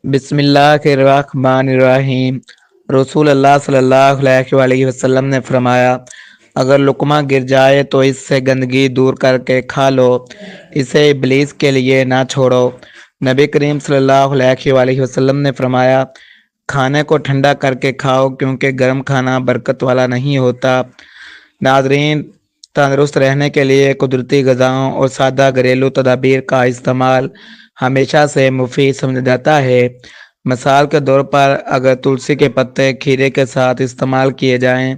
बिस्मिल्लाहिर्रहमानिर्रहीम। रसूल अल्लाह सल्लल्लाहु अलैहि वसल्लम ने फरमाया, अगर लुकमा गिर जाए तो इससे गंदगी दूर करके खा लो, इसे इब्लीस के लिए ना छोड़ो। नबी करीम सल्लल्लाहु अलैहि वसल्लम ने फरमाया, खाने को ठंडा करके खाओ क्योंकि गर्म खाना बरकत वाला नहीं होता। नाज़रीन, तंदुरुस्त रहने के लिए कुदरती ग़िज़ाओं और सादा घरेलू तदाबीर का इस्तेमाल हमेशा से मुफीद समझा जाता है। मिसाल के तौर पर अगर तुलसी के पत्ते खीरे के साथ इस्तेमाल किए जाएं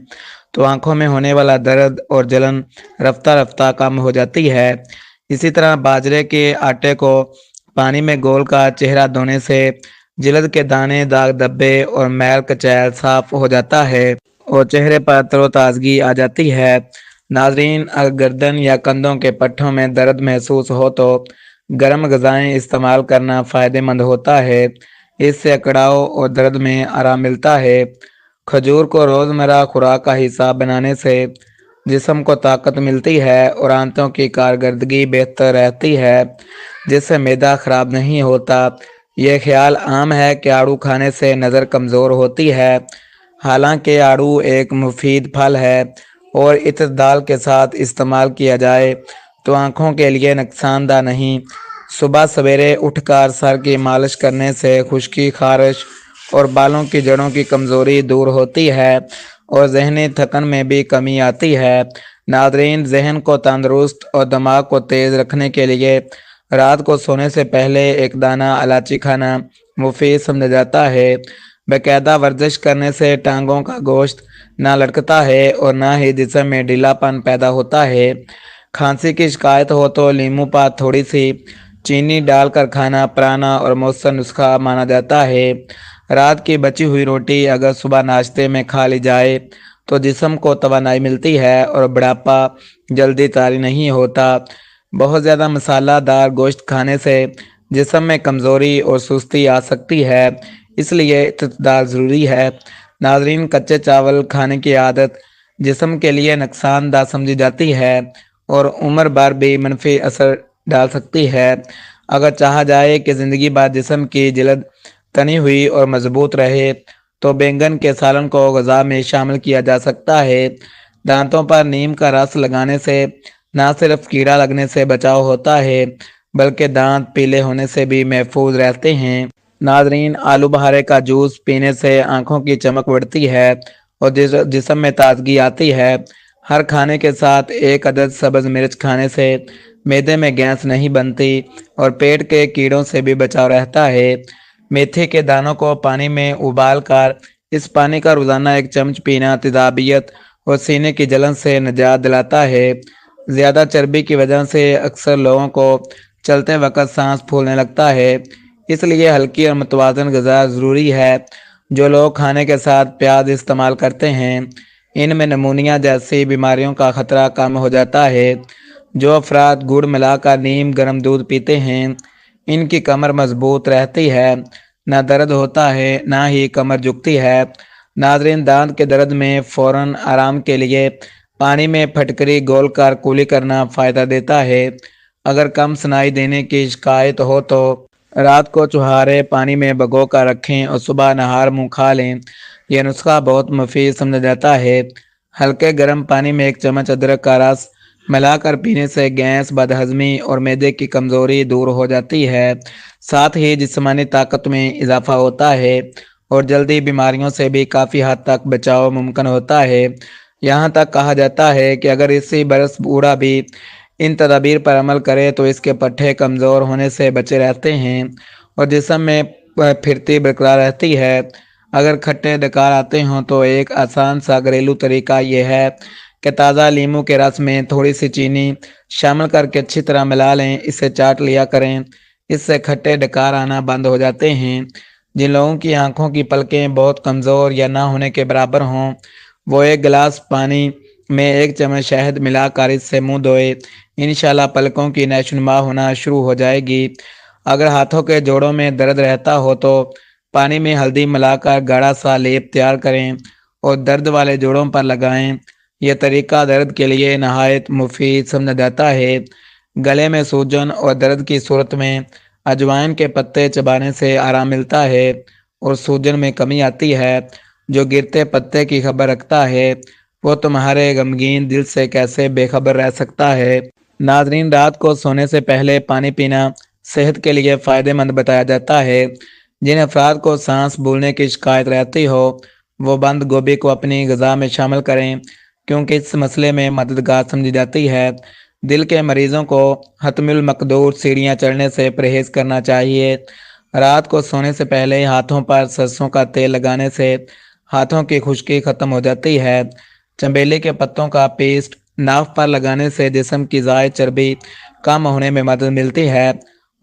तो आंखों में होने वाला दर्द और जलन रफ्ता रफ्ता कम हो जाती है। इसी तरह बाजरे के आटे को पानी में घोल कर चेहरा धोने से जिल्द के दाने, दाग धब्बे और मैल कचैल साफ हो जाता है और चेहरे पर तरोताज़गी आ जाती है। नाजरीन, अगर गर्दन या कंधों के पट्टों में दर्द महसूस हो तो गर्म ग़िज़ाएँ इस्तेमाल करना फ़ायदेमंद होता है। इससे अकड़ाव और दर्द में आराम मिलता है। खजूर को रोज़मर्रा खुराक का हिस्सा बनाने से जिस्म को ताकत मिलती है और आंतों की कारकर्दगी बेहतर रहती है, जिससे मैदा ख़राब नहीं होता। यह ख्याल आम है कि आड़ू खाने से नज़र कमज़ोर होती है। हालांकि आड़ू एक मुफीद फल है और इत्तदाल के साथ इस्तेमाल किया जाए तो आँखों के लिए नुकसानदा नहीं। सुबह सवेरे उठकर सर की मालिश करने से खुश्की, खारिश और बालों की जड़ों की कमज़ोरी दूर होती है और ज़हनी थकन में भी कमी आती है। नाज़रीन, ज़हन को तंदुरुस्त और दिमाग को तेज़ रखने के लिए रात को सोने से पहले एक दाना इलायची खाना मुफीद समझा जाता है। बाकायदा वर्जिश करने से टांगों का गोश्त ना लटकता है और ना ही जिस्म में ढीलापन पैदा होता है। खांसी की शिकायत हो तो नींबू पर थोड़ी सी चीनी डालकर खाना पुराना और मौसर नुस्खा माना जाता है। रात की बची हुई रोटी अगर सुबह नाश्ते में खा ली जाए तो जिस्म को तवानाई मिलती है और बुढ़ापा जल्दी तारी नहीं होता। बहुत ज़्यादा मसालादार गोश्त खाने से जिस्म में कमज़ोरी और सुस्ती आ सकती है, इसलिए इत्तदाल ज़रूरी है। नाज़रीन, कच्चे चावल खाने की आदत जिस्म के लिए नुकसानदा समझी जाती है और उम्र भर भी मनफी असर डाल सकती है। अगर चाहा जाए कि ज़िंदगी भर जिस्म की जिल्द तनी हुई और मजबूत रहे तो बैंगन के सालन को ग़िज़ा में शामिल किया जा सकता है। दांतों पर नीम का रस लगाने से न सिर्फ कीड़ा लगने से बचाव होता है बल्कि दांत पीले होने से भी महफूज रहते हैं। नाज़रीन, आलू बहारे का जूस पीने से आँखों की चमक बढ़ती है और जिस्म में ताजगी आती है। हर खाने के साथ एक अदद सब्ज़ मिर्च खाने से मैदे में गैस नहीं बनती और पेट के कीड़ों से भी बचाव रहता है। मेथी के दानों को पानी में उबाल कर इस पानी का रोज़ाना एक चम्मच पीना तेज़ाबियत और सीने की जलन से निजात दिलाता है। ज़्यादा चर्बी की वजह से अक्सर लोगों को चलते वक्त सांस फूलने लगता है, इसलिए हल्की और मुतवाज़न ग़िज़ा ज़रूरी है। जो लोग खाने के साथ प्याज इस्तेमाल करते हैं, इनमें नमूनिया जैसी बीमारियों का ख़तरा कम हो जाता है। जो अफराद गुड़ मिलाकर नीम गर्म दूध पीते हैं, इनकी कमर मजबूत रहती है, ना दर्द होता है ना ही कमर झुकती है। नाज़रीन, दांत के दर्द में फ़ौरन आराम के लिए पानी में फटकरी घोल कर कुली करना फ़ायदा देता है। अगर कम सुनाई देने की शिकायत हो तो रात को चुहारे पानी में भिगो कर रखें और सुबह नहार मुँह खा लें। यह नुस्खा बहुत मुफीद समझा जाता है। हल्के गर्म पानी में एक चम्मच अदरक का रस मिलाकर पीने से गैस, बदहज़मी और मैदे की कमज़ोरी दूर हो जाती है। साथ ही जिस्मानी ताकत में इजाफा होता है और जल्दी बीमारियों से भी काफ़ी हद तक बचाव मुमकिन होता है। यहाँ तक कहा जाता है कि अगर इसी बरस बूढ़ा भी इन तदाबीर पर अमल करे तो इसके पट्टे कमज़ोर होने से बचे रहते हैं और जिस्म में फिरती बरकरार रहती है। अगर खट्टे डकार आते हों तो एक आसान सा घरेलू तरीका यह है कि ताज़ा नींबू के रस में थोड़ी सी चीनी शामिल करके अच्छी तरह मिला लें, इसे चाट लिया करें। इससे खट्टे डकार आना बंद हो जाते हैं। जिन लोगों की आंखों की पलकें बहुत कमज़ोर या ना होने के बराबर हों, वो एक गिलास पानी में एक चम्मच शहद मिलाकर इससे मुंह धोए। इंशाल्लाह पलकों की नशोनुमा होना शुरू हो जाएगी। अगर हाथों के जोड़ों में दर्द रहता हो तो पानी में हल्दी मिलाकर गाढ़ा सा लेप तैयार करें और दर्द वाले जोड़ों पर लगाएं। यह तरीका दर्द के लिए नहायत मुफीद समझा जाता है। गले में सूजन और दर्द की सूरत में अजवाइन के पत्ते चबाने से आराम मिलता है और सूजन में कमी आती है। जो गिरते पत्ते की खबर रखता है वो तुम्हारे गमगीन दिल से कैसे बेखबर रह सकता है। नाजरीन, रात को सोने से पहले पानी पीना सेहत के लिए फ़ायदेमंद बताया जाता है। जिन अफराद को सांस फूलने की शिकायत रहती हो वो बंद गोभी को अपनी ग़िज़ा में शामिल करें, क्योंकि इस मसले में मददगार समझी जाती है। दिल के मरीजों को हतमुल मकदूर सीढ़ियाँ चढ़ने से परहेज़ करना चाहिए। रात को सोने से पहले हाथों पर सरसों का तेल लगाने से हाथों की खुश्की ख़त्म हो जाती है। चमेली के पत्तों का पेस्ट नाक पर लगाने से जिस्म की ज़ायद चर्बी कम होने में मदद मिलती है।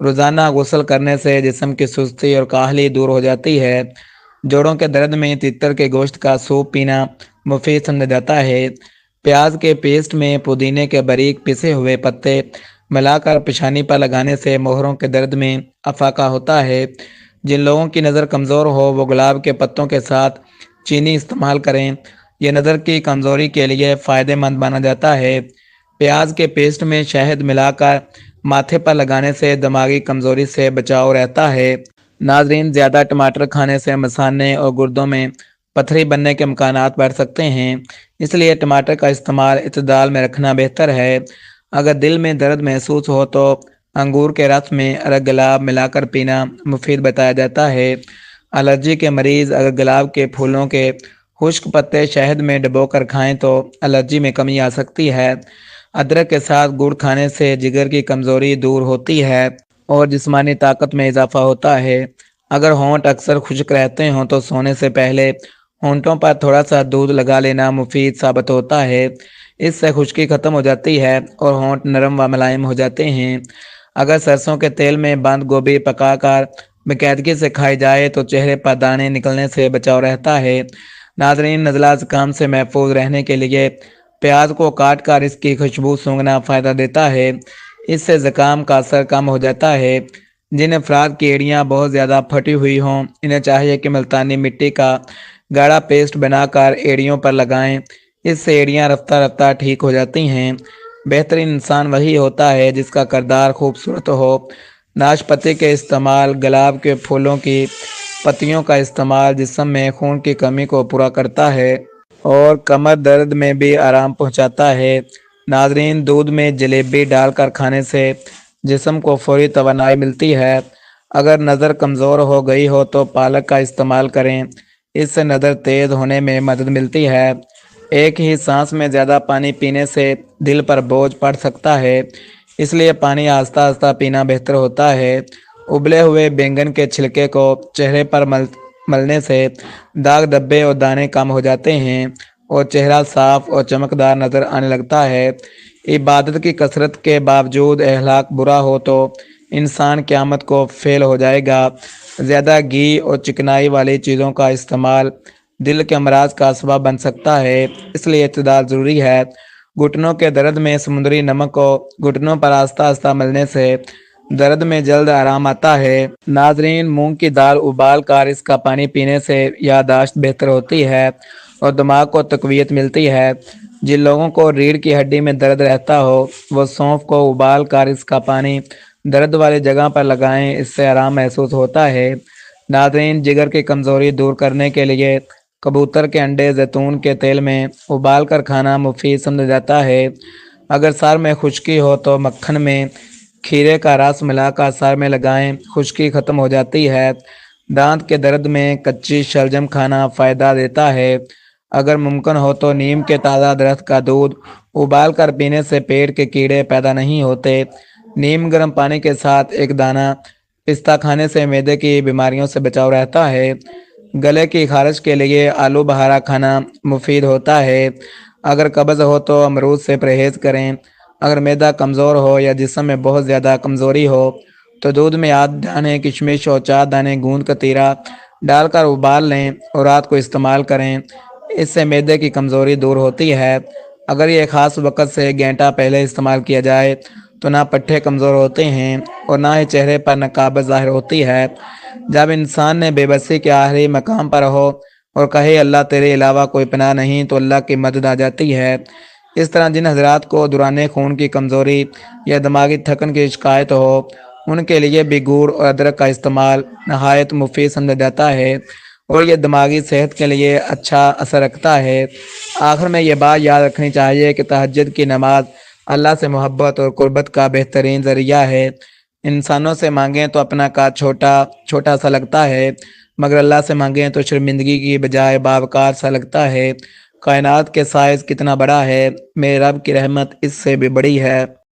रोज़ाना गुस्ल करने से जिस्म की सुस्ती और काहली दूर हो जाती है। जोड़ों के दर्द में तितर के गोश्त का सूप पीना मुफीद समझा जाता है। प्याज के पेस्ट में पुदीने के बारीक पिसे हुए पत्ते मिलाकर पेशानी पर लगाने से मोहरों के दर्द में अफाका होता है। जिन लोगों की नज़र कमज़ोर हो वो गुलाब के पत्तों के साथ चीनी इस्तेमाल करें। यह नज़र की कमज़ोरी के लिए फ़ायदेमंद माना जाता है। प्याज के पेस्ट में शहद मिलाकर माथे पर लगाने से दिमागी कमज़ोरी से बचाव रहता है। नाजरीन, ज़्यादा टमाटर खाने से मसाने और गुर्दों में पथरी बनने के इम्कानात बढ़ सकते हैं, इसलिए टमाटर का इस्तेमाल इत्तेदाल में रखना बेहतर है। अगर दिल में दर्द महसूस हो तो अंगूर के रस में अरग गुलाब मिलाकर पीना मुफीद बताया जाता है। एलर्जी के मरीज़ अगर गुलाब के फूलों के खुश्क पत्ते शहद में डुबोकर खाएं तो एलर्जी में कमी आ सकती है। अदरक के साथ गुड़ खाने से जिगर की कमज़ोरी दूर होती है और जिस्मानी ताकत में इजाफा होता है। अगर होंठ अक्सर खुश्क रहते हों तो सोने से पहले होंठों पर थोड़ा सा दूध लगा लेना मुफीद साबित होता है। इससे खुश्की ख़त्म हो जाती है और होंठ नरम व मुलायम हो जाते हैं। अगर सरसों के तेल में बंद गोभी पकाकर बाकायदगी से खाई जाए तो चेहरे पर दाने निकलने से बचाव रहता है। नाज़रीन, नज़ला ज़ुकाम से महफूज रहने के लिए प्याज को काट कर इसकी खुशबू सूंघना फ़ायदा देता है। इससे ज़ुकाम का असर कम हो जाता है। जिन अफराद की एड़ियाँ बहुत ज़्यादा फटी हुई हों इन्हें चाहिए कि मुल्तानी मिट्टी का गाढ़ा पेस्ट बनाकर एड़ियों पर लगाएं। इससे एड़ियाँ रफ्ता रफ्ता ठीक हो जाती हैं। बेहतरीन इंसान वही होता है जिसका किरदार खूबसूरत हो। नाशपाती के इस्तेमाल, गुलाब के फूलों की पत्तियों का इस्तेमाल जिस्म में खून की कमी को पूरा करता है और कमर दर्द में भी आराम पहुंचाता है। नाजरीन, दूध में जलेबी डालकर खाने से जिस्म को फौरी तवानाई मिलती है। अगर नज़र कमज़ोर हो गई हो तो पालक का इस्तेमाल करें, इससे नज़र तेज़ होने में मदद मिलती है। एक ही सांस में ज़्यादा पानी पीने से दिल पर बोझ पड़ सकता है, इसलिए पानी आहिस्ता आहिस्ता पीना बेहतर होता है। उबले हुए बैंगन के छिलके को चेहरे पर मलने से दाग धब्बे और दाने कम हो जाते हैं और चेहरा साफ और चमकदार नज़र आने लगता है। इबादत की कसरत के बावजूद अखलाक बुरा हो तो इंसान क़यामत को फेल हो जाएगा। ज़्यादा घी और चिकनाई वाली चीज़ों का इस्तेमाल दिल के अमराज का सबब बन सकता है, इसलिए इत्तेदाल ज़रूरी है। घुटनों के दर्द में समुद्री नमक को घुटनों पर आस्ता आस्ता मलने से दर्द में जल्द आराम आता है। नाजरीन, मूंग की दाल उबाल कर इसका पानी पीने से याददाश्त बेहतर होती है और दिमाग को तक़वियत मिलती है। जिन लोगों को रीढ़ की हड्डी में दर्द रहता हो वो सौंफ को उबाल कर इसका पानी दर्द वाली जगह पर लगाएं, इससे आराम महसूस होता है। नाज़रीन, जिगर की कमज़ोरी दूर करने के लिए कबूतर के अंडे जैतून के तेल में उबाल कर खाना मुफीद समझा जाता है। अगर सर में खुश्की हो तो मक्खन में खीरे का रस मिलाकर सर में लगाएं, खुश्की ख़त्म हो जाती है। दांत के दर्द में कच्ची शलजम खाना फ़ायदा देता है। अगर मुमकिन हो तो नीम के ताज़ा दरख्त का दूध उबाल कर पीने से पेट के कीड़े पैदा नहीं होते। नीम गर्म पानी के साथ एक दाना पिस्ता खाने से मैदे की बीमारियों से बचाव रहता है। गले की खारिश के लिए आलू बहारा खाना मुफीद होता है। अगर कब्ज़ हो तो अमरूद से परहेज़ करें। अगर मैदा कमज़ोर हो या जिस्म में बहुत ज़्यादा कमज़ोरी हो तो दूध में आध दाने किशमिश और 4 दाने गूंद कतीरा डालकर उबाल लें और रात को इस्तेमाल करें। इससे मैदे की कमज़ोरी दूर होती है। अगर ये ख़ास वक़्त से घंटा पहले इस्तेमाल किया जाए तो ना पट्टे कमज़ोर होते हैं और ना ही चेहरे पर नकाबत ज़ाहिर होती है। जब इंसान ने बेबसी के आखिरी मकाम पर हो और कहे अल्लाह तेरे अलावा कोई पनाह नहीं तो अल्लाह की मदद आ जाती है। इस तरह जिन हजरात को दौरान खून की कमज़ोरी या दिमागी थकन की शिकायत हो ان کے لیے بھی گڑ اور ادرک کا استعمال نہایت مفید سمجھا جاتا ہے اور یہ دماغی صحت کے لیے اچھا اثر رکھتا ہے۔ آخر میں یہ بات یاد رکھنی چاہیے کہ تہجد کی نماز اللہ سے محبت اور قربت کا بہترین ذریعہ ہے۔ انسانوں سے مانگیں تو اپنا کار چھوٹا سا لگتا ہے، مگر اللہ سے مانگیں تو شرمندگی کی بجائے باوقار سا لگتا ہے۔ کائنات کے سائز کتنا بڑا ہے، میرے رب کی رحمت اس سے بھی بڑی ہے۔